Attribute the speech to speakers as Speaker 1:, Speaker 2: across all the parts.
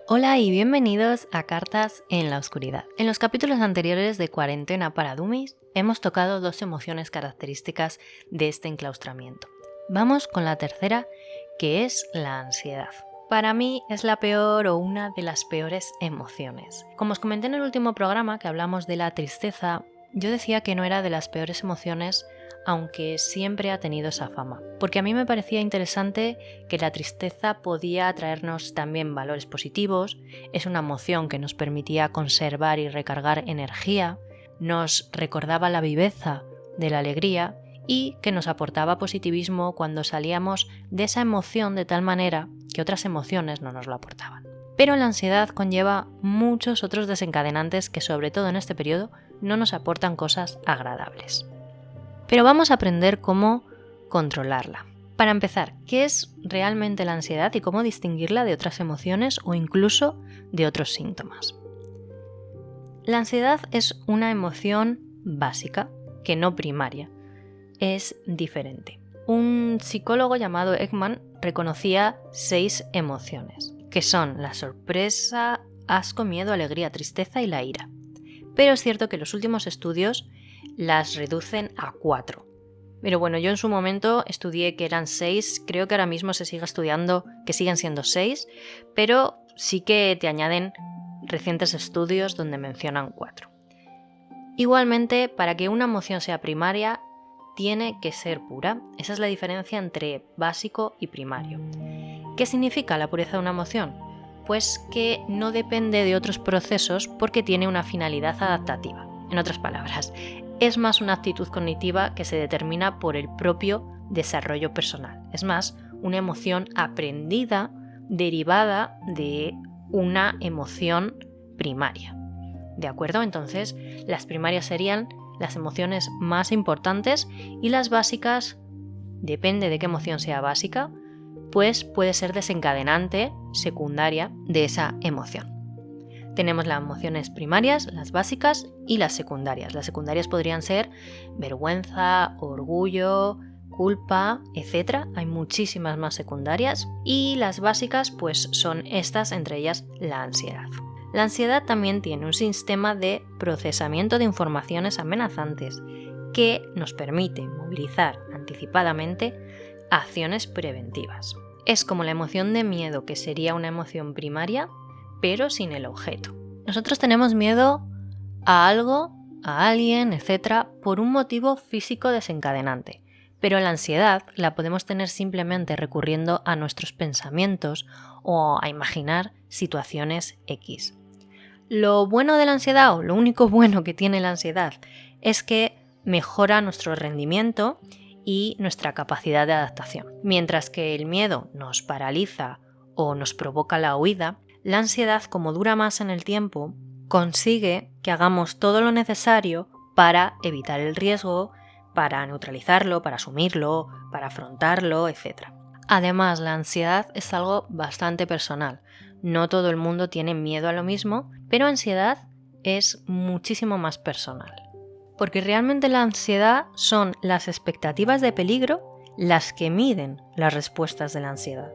Speaker 1: Hola y bienvenidos a Cartas en la Oscuridad. En los capítulos anteriores de Cuarentena para Dummies hemos tocado dos emociones características de este enclaustramiento. Vamos con la tercera, que es la ansiedad. Para mí es la peor o una de las peores emociones. Como os comenté en el último programa que hablamos de la tristeza, yo decía que no era de las peores emociones, aunque siempre ha tenido esa fama. Porque a mí me parecía interesante que la tristeza podía traernos también valores positivos, es una emoción que nos permitía conservar y recargar energía, nos recordaba la viveza de la alegría y que nos aportaba positivismo cuando salíamos de esa emoción de tal manera que otras emociones no nos lo aportaban. Pero la ansiedad conlleva muchos otros desencadenantes que, sobre todo en este periodo, no nos aportan cosas agradables. Pero vamos a aprender cómo controlarla. Para empezar, ¿qué es realmente la ansiedad y cómo distinguirla de otras emociones o incluso de otros síntomas? La ansiedad es una emoción básica, que no primaria. Es diferente. Un psicólogo llamado Ekman reconocía 6 emociones, que son la sorpresa, asco, miedo, alegría, tristeza y la ira. Pero es cierto que los últimos estudios las reducen a 4. Pero bueno, yo en su momento estudié que eran 6, creo que ahora mismo se sigue estudiando que siguen siendo 6, pero sí que te añaden recientes estudios donde mencionan 4. Igualmente, para que una emoción sea primaria, tiene que ser pura. Esa es la diferencia entre básico y primario. ¿Qué significa la pureza de una emoción? Pues que no depende de otros procesos porque tiene una finalidad adaptativa. En otras palabras, es más una actitud cognitiva que se determina por el propio desarrollo personal. Es más, una emoción aprendida derivada de una emoción primaria. ¿De acuerdo? Entonces, las primarias serían las emociones más importantes y las básicas, depende de qué emoción sea básica, pues puede ser desencadenante, secundaria de esa emoción. Tenemos las emociones primarias, las básicas y las secundarias. Las secundarias podrían ser vergüenza, orgullo, culpa, etc. Hay muchísimas más secundarias y las básicas pues son estas, entre ellas la ansiedad. La ansiedad también tiene un sistema de procesamiento de informaciones amenazantes que nos permite movilizar anticipadamente acciones preventivas. Es como la emoción de miedo, que sería una emoción primaria, pero sin el objeto. Nosotros tenemos miedo a algo, a alguien, etc., por un motivo físico desencadenante, pero la ansiedad la podemos tener simplemente recurriendo a nuestros pensamientos o a imaginar situaciones X. Lo bueno de la ansiedad, o lo único bueno que tiene la ansiedad, es que mejora nuestro rendimiento y nuestra capacidad de adaptación. Mientras que el miedo nos paraliza o nos provoca la huida, la ansiedad, como dura más en el tiempo, consigue que hagamos todo lo necesario para evitar el riesgo, para neutralizarlo, para asumirlo, para afrontarlo, etc. Además, la ansiedad es algo bastante personal. No todo el mundo tiene miedo a lo mismo, pero ansiedad es muchísimo más personal. Porque realmente la ansiedad son las expectativas de peligro las que miden las respuestas de la ansiedad.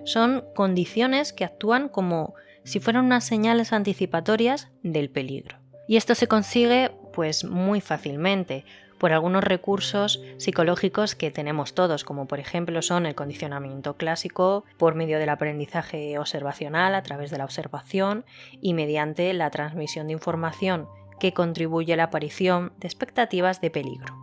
Speaker 1: Son condiciones que actúan como si fueran unas señales anticipatorias del peligro. Y esto se consigue pues muy fácilmente por algunos recursos psicológicos que tenemos todos, como por ejemplo son el condicionamiento clásico por medio del aprendizaje observacional a través de la observación y mediante la transmisión de información que contribuye a la aparición de expectativas de peligro.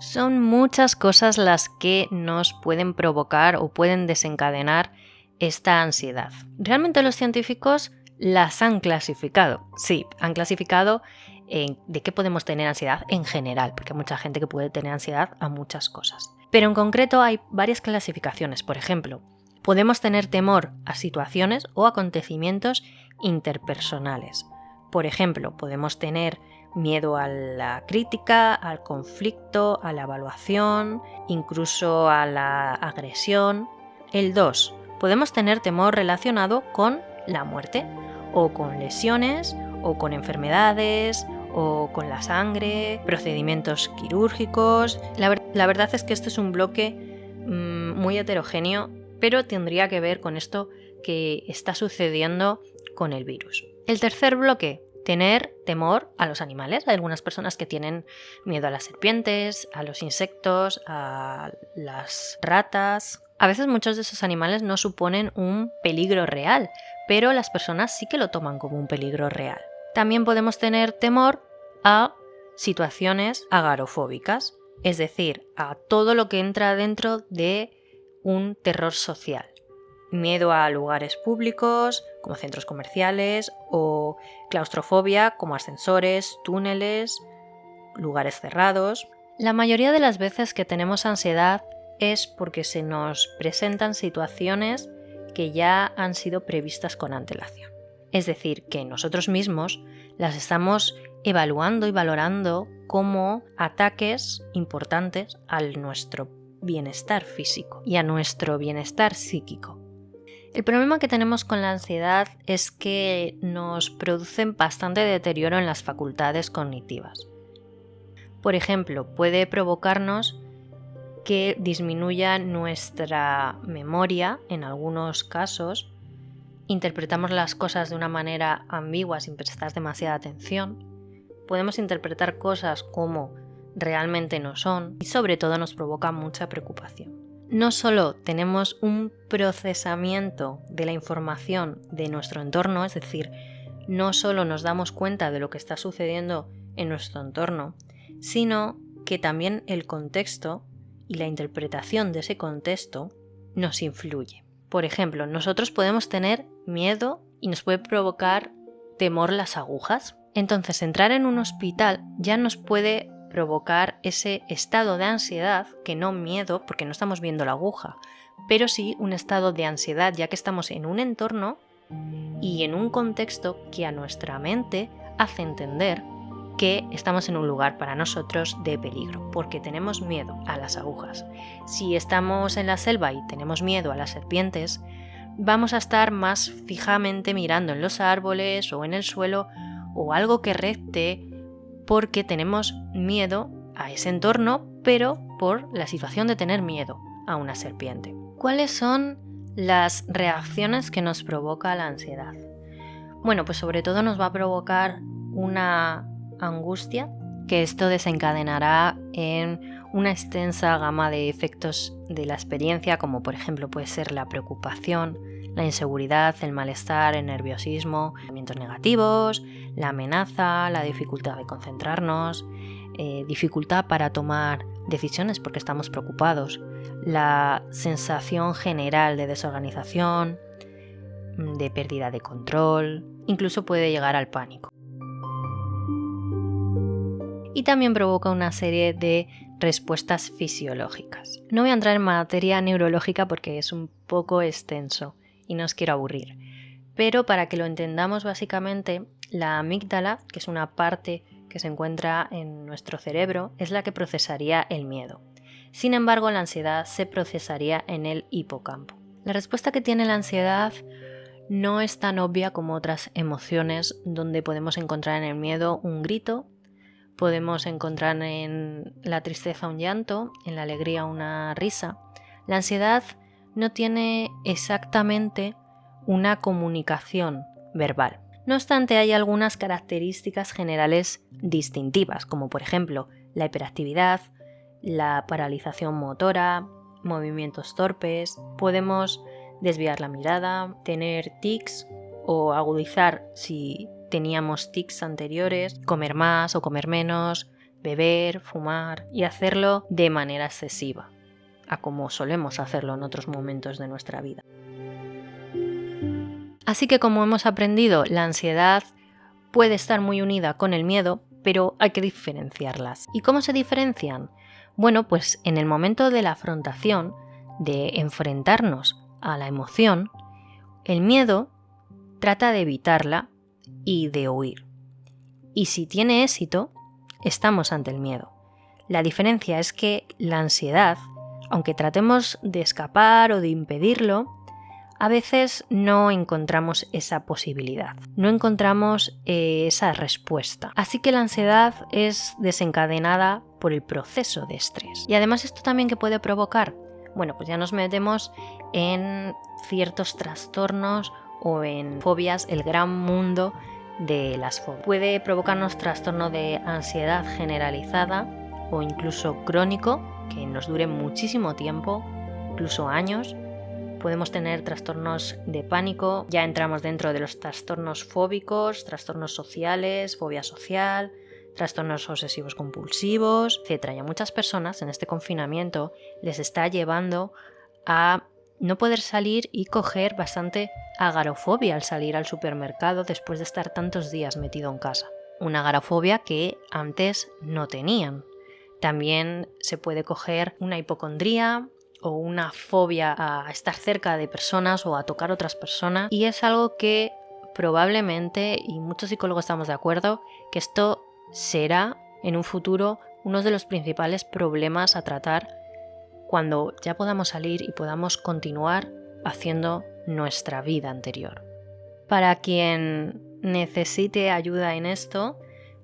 Speaker 1: Son muchas cosas las que nos pueden provocar o pueden desencadenar esta ansiedad. Realmente los científicos las han clasificado. Sí, han clasificado de qué podemos tener ansiedad en general, porque hay mucha gente que puede tener ansiedad a muchas cosas. Pero en concreto hay varias clasificaciones. Por ejemplo, podemos tener temor a situaciones o acontecimientos interpersonales. Por ejemplo, podemos tener miedo a la crítica, al conflicto, a la evaluación, incluso a la agresión. El 2. Podemos tener temor relacionado con la muerte, o con lesiones, o con enfermedades, o con la sangre, procedimientos quirúrgicos. La verdad es que este es un bloque muy heterogéneo, pero tendría que ver con esto que está sucediendo con el virus. El tercer bloque, tener temor a los animales. Hay algunas personas que tienen miedo a las serpientes, a los insectos, a las ratas. A veces muchos de esos animales no suponen un peligro real, pero las personas sí que lo toman como un peligro real. También podemos tener temor a situaciones agorafóbicas, es decir, a todo lo que entra dentro de un terror social. Miedo a lugares públicos, como centros comerciales, o claustrofobia, como ascensores, túneles, lugares cerrados. La mayoría de las veces que tenemos ansiedad es porque se nos presentan situaciones que ya han sido previstas con antelación. Es decir, que nosotros mismos las estamos evaluando y valorando como ataques importantes a nuestro bienestar físico y a nuestro bienestar psíquico. El problema que tenemos con la ansiedad es que nos producen bastante deterioro en las facultades cognitivas. Por ejemplo, puede provocarnos que disminuya nuestra memoria en algunos casos, interpretamos las cosas de una manera ambigua sin prestar demasiada atención, podemos interpretar cosas como realmente no son y sobre todo nos provoca mucha preocupación. No solo tenemos un procesamiento de la información de nuestro entorno, es decir, no solo nos damos cuenta de lo que está sucediendo en nuestro entorno, sino que también el contexto y la interpretación de ese contexto nos influye. Por ejemplo, nosotros podemos tener miedo y nos puede provocar temor las agujas. Entonces, entrar en un hospital ya nos puede provocar ese estado de ansiedad, que no miedo, porque no estamos viendo la aguja, pero sí un estado de ansiedad, ya que estamos en un entorno y en un contexto que a nuestra mente hace entender que estamos en un lugar para nosotros de peligro, porque tenemos miedo a las agujas. Si estamos en la selva y tenemos miedo a las serpientes, vamos a estar más fijamente mirando en los árboles o en el suelo o algo que recte, porque tenemos miedo a ese entorno, pero por la situación de tener miedo a una serpiente. ¿Cuáles son las reacciones que nos provoca la ansiedad? Bueno, pues sobre todo nos va a provocar una angustia, que esto desencadenará en una extensa gama de efectos de la experiencia, como por ejemplo puede ser la preocupación, la inseguridad, el malestar, el nerviosismo, pensamientos negativos, la amenaza, la dificultad de concentrarnos, dificultad para tomar decisiones porque estamos preocupados, la sensación general de desorganización, de pérdida de control, incluso puede llegar al pánico. Y también provoca una serie de respuestas fisiológicas. No voy a entrar en materia neurológica porque es un poco extenso y no os quiero aburrir, pero para que lo entendamos básicamente, la amígdala, que es una parte que se encuentra en nuestro cerebro, es la que procesaría el miedo. Sin embargo, la ansiedad se procesaría en el hipocampo. La respuesta que tiene la ansiedad no es tan obvia como otras emociones, donde podemos encontrar en el miedo un grito, podemos encontrar en la tristeza un llanto, en la alegría una risa. La ansiedad no tiene exactamente una comunicación verbal. No obstante, hay algunas características generales distintivas, como por ejemplo la hiperactividad, la paralización motora, movimientos torpes, podemos desviar la mirada, tener tics o agudizar si teníamos tics anteriores, comer más o comer menos, beber, fumar y hacerlo de manera excesiva, a como solemos hacerlo en otros momentos de nuestra vida. Así que, como hemos aprendido, la ansiedad puede estar muy unida con el miedo, pero hay que diferenciarlas. ¿Y cómo se diferencian? Bueno, pues en el momento de la afrontación, de enfrentarnos a la emoción, el miedo trata de evitarla y de huir. Y si tiene éxito, estamos ante el miedo. La diferencia es que la ansiedad, aunque tratemos de escapar o de impedirlo, a veces no encontramos esa posibilidad, no encontramos esa respuesta. Así que la ansiedad es desencadenada por el proceso de estrés. Y además, ¿esto también qué puede provocar? Bueno, pues ya nos metemos en ciertos trastornos o en fobias, el gran mundo de las fobias. Puede provocarnos trastorno de ansiedad generalizada o incluso crónico, que nos dure muchísimo tiempo, incluso años. Podemos tener trastornos de pánico, ya entramos dentro de los trastornos fóbicos, trastornos sociales, fobia social, trastornos obsesivos compulsivos, etc. Y a muchas personas en este confinamiento les está llevando a no poder salir y coger bastante agorafobia al salir al supermercado después de estar tantos días metido en casa. Una agorafobia que antes no tenían. También se puede coger una hipocondría o una fobia a estar cerca de personas o a tocar otras personas, y es algo que probablemente, y muchos psicólogos estamos de acuerdo, que esto será en un futuro uno de los principales problemas a tratar cuando ya podamos salir y podamos continuar haciendo nuestra vida anterior. Para quien necesite ayuda en esto,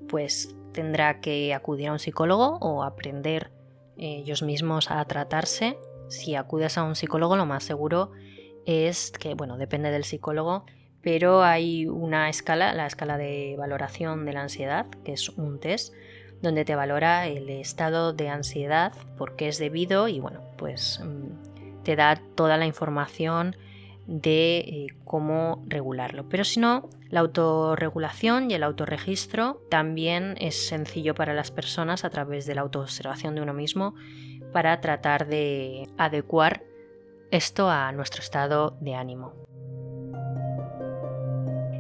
Speaker 1: pues tendrá que acudir a un psicólogo o aprender ellos mismos a tratarse. Si acudes a un psicólogo, lo más seguro es que, bueno, depende del psicólogo, pero hay una escala, la escala de valoración de la ansiedad, que es un test, donde te valora el estado de ansiedad, por qué es debido, y bueno, pues te da toda la información de cómo regularlo. Pero si no, la autorregulación y el autorregistro también es sencillo para las personas a través de la autoobservación de uno mismo para tratar de adecuar esto a nuestro estado de ánimo.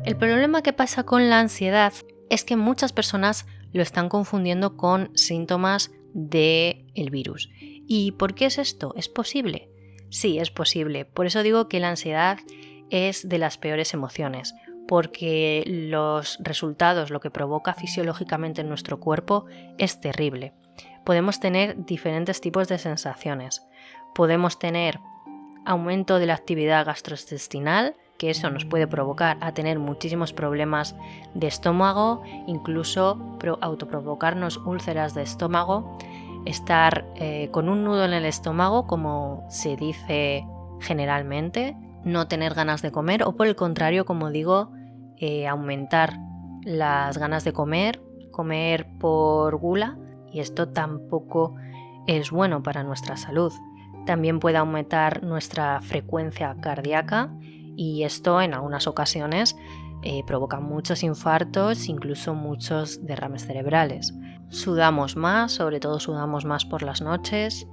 Speaker 1: El problema que pasa con la ansiedad es que muchas personas lo están confundiendo con síntomas del virus. ¿Y por qué es esto? ¿Es posible? Sí, es posible. Por eso digo que la ansiedad es de las peores emociones, porque los resultados, lo que provoca fisiológicamente en nuestro cuerpo, es terrible. Podemos tener diferentes tipos de sensaciones. Podemos tener aumento de la actividad gastrointestinal, que eso nos puede provocar a tener muchísimos problemas de estómago, incluso autoprovocarnos úlceras de estómago, estar con un nudo en el estómago, como se dice generalmente, no tener ganas de comer, o por el contrario, como digo, aumentar las ganas de comer por gula, y esto tampoco es bueno para nuestra salud. También puede aumentar nuestra frecuencia cardíaca, y esto en algunas ocasiones provoca muchos infartos, incluso muchos derrames cerebrales. Sudamos más, sobre todo sudamos más por las noches,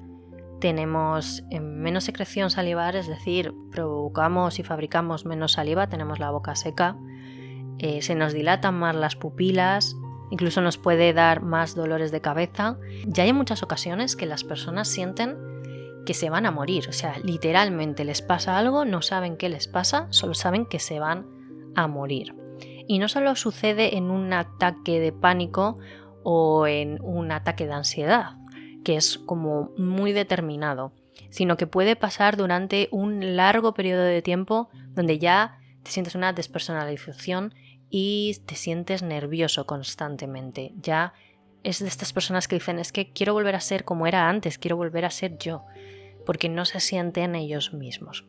Speaker 1: tenemos menos secreción salivar, es decir, provocamos y fabricamos menos saliva, tenemos la boca seca, se nos dilatan más las pupilas, incluso nos puede dar más dolores de cabeza. Ya hay muchas ocasiones que las personas sienten que se van a morir, o sea, literalmente les pasa algo, no saben qué les pasa, solo saben que se van a morir. Y no solo sucede en un ataque de pánico o en un ataque de ansiedad, que es como muy determinado, sino que puede pasar durante un largo periodo de tiempo donde ya te sientes una despersonalización y te sientes nervioso constantemente. Ya es de estas personas que dicen, es que quiero volver a ser como era antes, quiero volver a ser yo, porque no se sienten ellos mismos.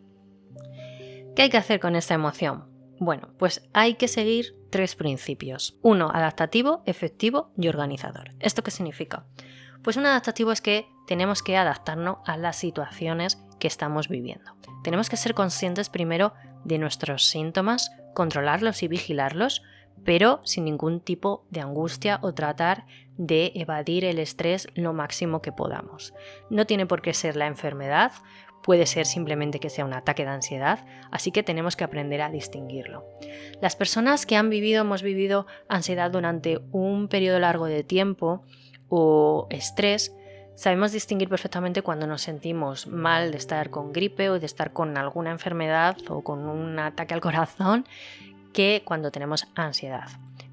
Speaker 1: ¿Qué hay que hacer con esta emoción? Bueno, pues hay que seguir 3 principios. 1, adaptativo, efectivo y organizador. ¿Esto qué significa? Pues un adaptativo es que tenemos que adaptarnos a las situaciones que estamos viviendo. Tenemos que ser conscientes primero de nuestros síntomas, controlarlos y vigilarlos, pero sin ningún tipo de angustia o tratar de evadir el estrés lo máximo que podamos. No tiene por qué ser la enfermedad, puede ser simplemente que sea un ataque de ansiedad, así que tenemos que aprender a distinguirlo. Las personas que hemos vivido ansiedad durante un periodo largo de tiempo o estrés, sabemos distinguir perfectamente cuando nos sentimos mal de estar con gripe o de estar con alguna enfermedad o con un ataque al corazón que cuando tenemos ansiedad.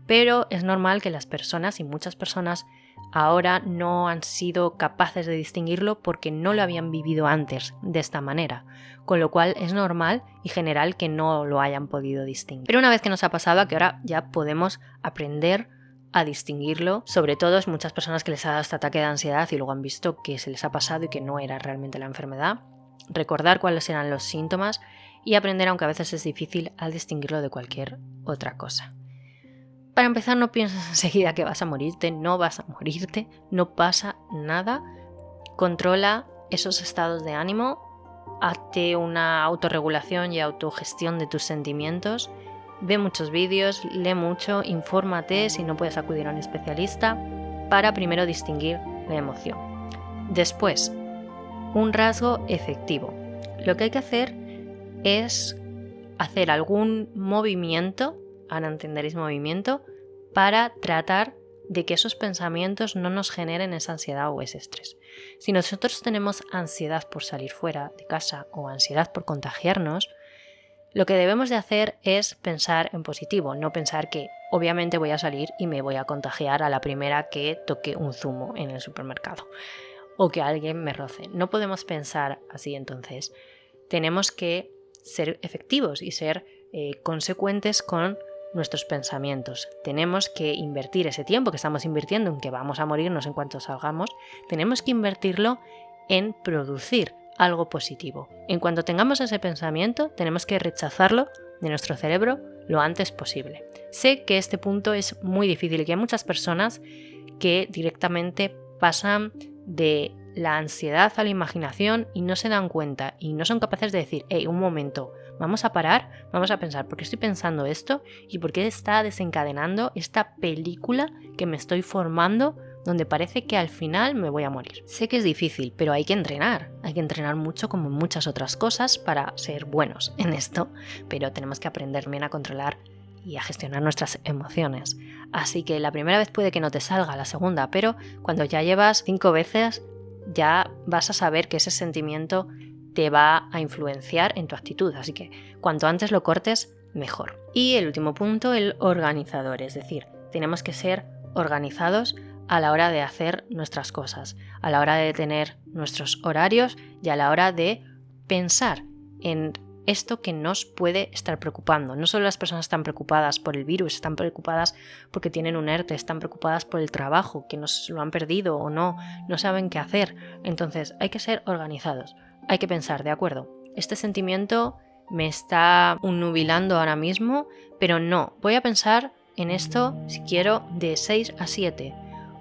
Speaker 1: Pero es normal que las personas, y muchas personas ahora, no han sido capaces de distinguirlo porque no lo habían vivido antes de esta manera, con lo cual es normal y general que no lo hayan podido distinguir. Pero una vez que nos ha pasado, que ahora ya podemos aprender a distinguirlo, sobre todo es muchas personas que les ha dado este ataque de ansiedad y luego han visto que se les ha pasado y que no era realmente la enfermedad, recordar cuáles eran los síntomas y aprender, aunque a veces es difícil, a distinguirlo de cualquier otra cosa. Para empezar, no pienses enseguida que vas a morirte, no vas a morirte, no pasa nada. Controla esos estados de ánimo, hazte una autorregulación y autogestión de tus sentimientos, ve muchos vídeos, lee mucho, infórmate si no puedes acudir a un especialista para primero distinguir la emoción. Después, un rasgo efectivo. Lo que hay que hacer es hacer algún movimiento, ahora entenderéis movimiento, para tratar de que esos pensamientos no nos generen esa ansiedad o ese estrés. Si nosotros tenemos ansiedad por salir fuera de casa o ansiedad por contagiarnos, lo que debemos de hacer es pensar en positivo, no pensar que obviamente voy a salir y me voy a contagiar a la primera que toque un zumo en el supermercado o que alguien me roce. No podemos pensar así, entonces tenemos que ser efectivos y ser consecuentes con nuestros pensamientos. Tenemos que invertir ese tiempo que estamos invirtiendo en que vamos a morirnos en cuanto salgamos, tenemos que invertirlo en producir algo positivo. En cuanto tengamos ese pensamiento, tenemos que rechazarlo de nuestro cerebro lo antes posible. Sé que este punto es muy difícil y que hay muchas personas que directamente pasan de la ansiedad a la imaginación y no se dan cuenta y no son capaces de decir, hey, un momento, vamos a parar, vamos a pensar por qué estoy pensando esto y por qué está desencadenando esta película que me estoy formando donde parece que al final me voy a morir. Sé que es difícil, pero hay que entrenar mucho como en muchas otras cosas para ser buenos en esto, pero tenemos que aprender bien a controlar y a gestionar nuestras emociones. Así que la primera vez puede que no te salga, la segunda, pero cuando ya llevas 5 veces ya vas a saber que ese sentimiento te va a influenciar en tu actitud, así que cuanto antes lo cortes, mejor. Y el último punto, el organizador, es decir, tenemos que ser organizados a la hora de hacer nuestras cosas, a la hora de tener nuestros horarios y a la hora de pensar en esto que nos puede estar preocupando. No solo las personas están preocupadas por el virus, están preocupadas porque tienen un ERTE, están preocupadas por el trabajo, que nos lo han perdido o no saben qué hacer. Entonces hay que ser organizados, hay que pensar, de acuerdo, este sentimiento me está nubilando ahora mismo, pero no, voy a pensar en esto si quiero de 6 a 7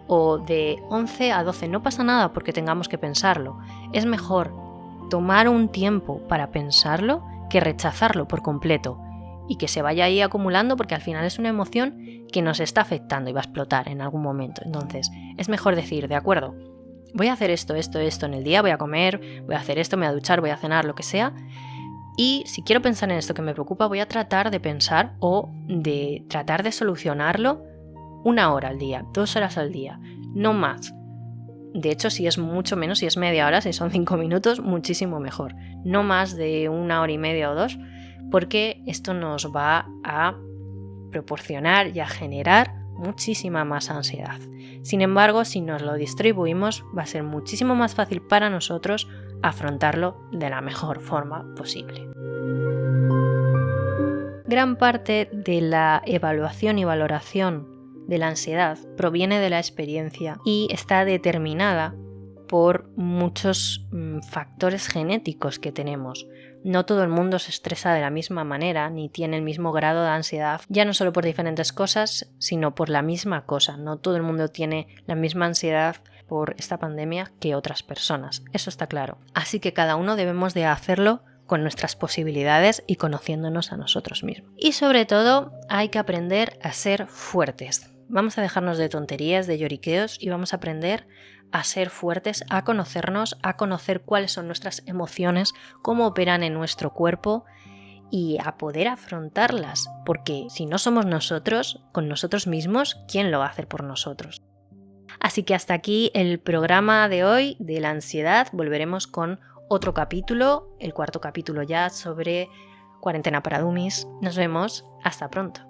Speaker 1: o de 11 a 12, no pasa nada porque tengamos que pensarlo. Es mejor tomar un tiempo para pensarlo que rechazarlo por completo y que se vaya ahí acumulando porque al final es una emoción que nos está afectando y va a explotar en algún momento. Entonces es mejor decir, de acuerdo, voy a hacer esto en el día, voy a comer, voy a hacer esto, me voy a duchar, voy a cenar, lo que sea. Y si quiero pensar en esto que me preocupa, voy a tratar de pensar o de tratar de solucionarlo 1 hora al día, 2 horas al día, no más. De hecho, si es mucho menos, si es media hora, si son 5 minutos, muchísimo mejor. No más de 1 hora y media o 2, porque esto nos va a proporcionar y a generar muchísima más ansiedad. Sin embargo, si nos lo distribuimos, va a ser muchísimo más fácil para nosotros afrontarlo de la mejor forma posible. Gran parte de la evaluación y valoración de la ansiedad proviene de la experiencia y está determinada por muchos factores genéticos que tenemos. No todo el mundo se estresa de la misma manera ni tiene el mismo grado de ansiedad, ya no solo por diferentes cosas, sino por la misma cosa. No todo el mundo tiene la misma ansiedad por esta pandemia que otras personas, eso está claro. Así que cada uno debemos de hacerlo con nuestras posibilidades y conociéndonos a nosotros mismos. Y sobre todo hay que aprender a ser fuertes. Vamos a dejarnos de tonterías, de lloriqueos y vamos a aprender a ser fuertes, a conocernos, a conocer cuáles son nuestras emociones, cómo operan en nuestro cuerpo y a poder afrontarlas, porque si no somos nosotros, con nosotros mismos, ¿quién lo va a hacer por nosotros? Así que hasta aquí el programa de hoy de la ansiedad. Volveremos con otro capítulo, el 4º capítulo ya sobre cuarentena para dummies. Nos vemos, hasta pronto.